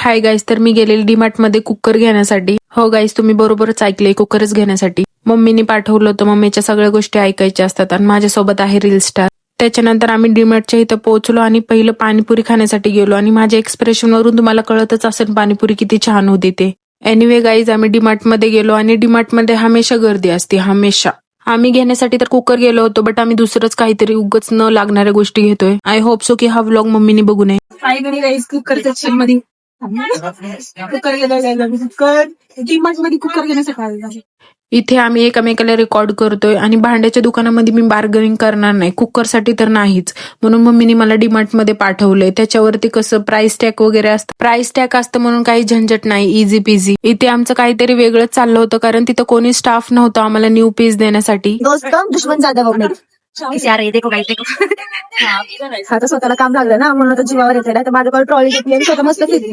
Hi guys, तर मी गेलेली डीमार्ट मध्ये कुकर घेण्यासाठी. हो गाईज, तुम्ही बरोबरच ऐकले, कुकरच घेण्यासाठी. मम्मीने पाठवलं होतं. मम्मीच्या सगळ्या गोष्टी ऐकायच्या असतात आणि माझ्यासोबत आहे रील स्टार. त्याच्यानंतर आम्ही डीमार्टच्या इथं पोहोचलो आणि पहिलं पाणीपुरी खाण्यासाठी गेलो आणि माझ्या एक्सप्रेशन वरून तुम्हाला कळतच असेल पाणीपुरी किती छान होती ते. एनिवे गाईज, आम्ही डीमार्ट मध्ये गेलो आणि डीमार्ट मध्ये हमेशा गर्दी असते, हमेशा. आम्ही घेण्यासाठी तर कुकर गेलो होतो, बट आम्ही दुसरंच काहीतरी उगच न लागणाऱ्या गोष्टी घेतोय. आय होप सो की हा व्लॉग मम्मीने बघू नये. फायनली गाईस कुकर सेक्शन मध्ये कुकर डीमार्ट मध्ये कुकर घेण्यासाठी आलेलो आहे. इथे आम्ही एकमेकाला रेकॉर्ड करतोय आणि भांड्याच्या दुकानामध्ये मी बार्गनिंग करणार नाही, कुकरसाठी तर नाहीच. म्हणून मम्मीने मला डीमार्ट मध्ये पाठवलंय. त्याच्यावरती कसं प्राइस टॅग वगैरे असतं, प्राइस टॅग असतं म्हणून काही झंझट नाही, इझी पिझी. इथे आमचं काहीतरी वेगळंच चाललं होतं, कारण तिथं कोणी स्टाफ नव्हतं आम्हाला न्यू पीस देण्यासाठी. दोस्त दुश्मन ज्यादा वो मेरे. देखो गाइस देखो. आता स्वतःला काम लागलं ना, म्हणून आता जीवावर येते. तर माझ्याकडे ट्रॉली घेतली आणि स्वतः मस्त फिरली.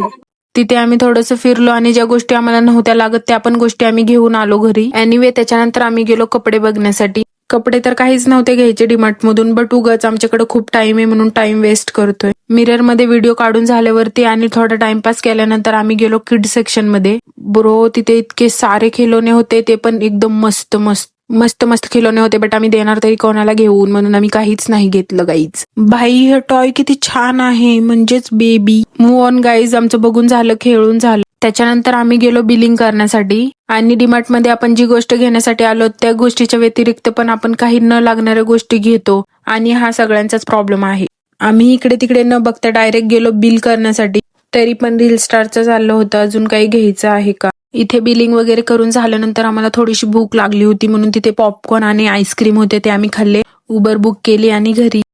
तिथे आम्ही थोडंसं फिरलो आणि ज्या गोष्टी आम्हाला नव्हत्या लागत त्या पण गोष्टी आम्ही घेऊन आलो घरी. एनिवे, त्याच्यानंतर आम्ही गेलो कपडे बघण्यासाठी. कपडे तर काहीच नव्हते घ्यायचे डीमार्ट मधून, बट उगाच आमच्याकडे खूप टाइम आहे म्हणून टाइम वेस्ट करतोय. मिरर मध्ये व्हिडिओ काढून झाल्यावरती आणि थोडा टाइमपास केल्यानंतर आम्ही गेलो किड सेक्शन मध्ये. ब्रो, तिथे इतके सारे खिलोने होते, ते पण एकदम मस्त मस्त मस्त मस्त खिलोने होते. बट आम्ही देणार तरी कोणाला घेऊन, म्हणून आम्ही काहीच नाही घेतलं गाईज. भाई, हे टॉय किती छान आहे, म्हणजेच बेबी. मूव ऑन गाईज, आमचं बघून झालं, खेळून झालं. त्याच्यानंतर आम्ही गेलो बिलिंग करण्यासाठी आणि डीमार्ट मध्ये आपण जी गोष्ट घेण्यासाठी आलो त्या गोष्टीच्या व्यतिरिक्त पण आपण काही न लागणाऱ्या गोष्टी घेतो आणि हा सगळ्यांचाच प्रॉब्लेम आहे. आम्ही इकडे तिकडे न बघता डायरेक्ट गेलो बिल करण्यासाठी. तरी पण रील स्टारचं चाललं होतं अजून काही घ्यायचं आहे का. इथे बिलिंग वगैरे करून झाल्यानंतर आम्हाला थोडीशी भूक लागली होती, म्हणून तिथे पॉपकॉर्न आणि आईस्क्रीम होते, ते आम्ही खाल्ले. उबर बुक केली आणि घरी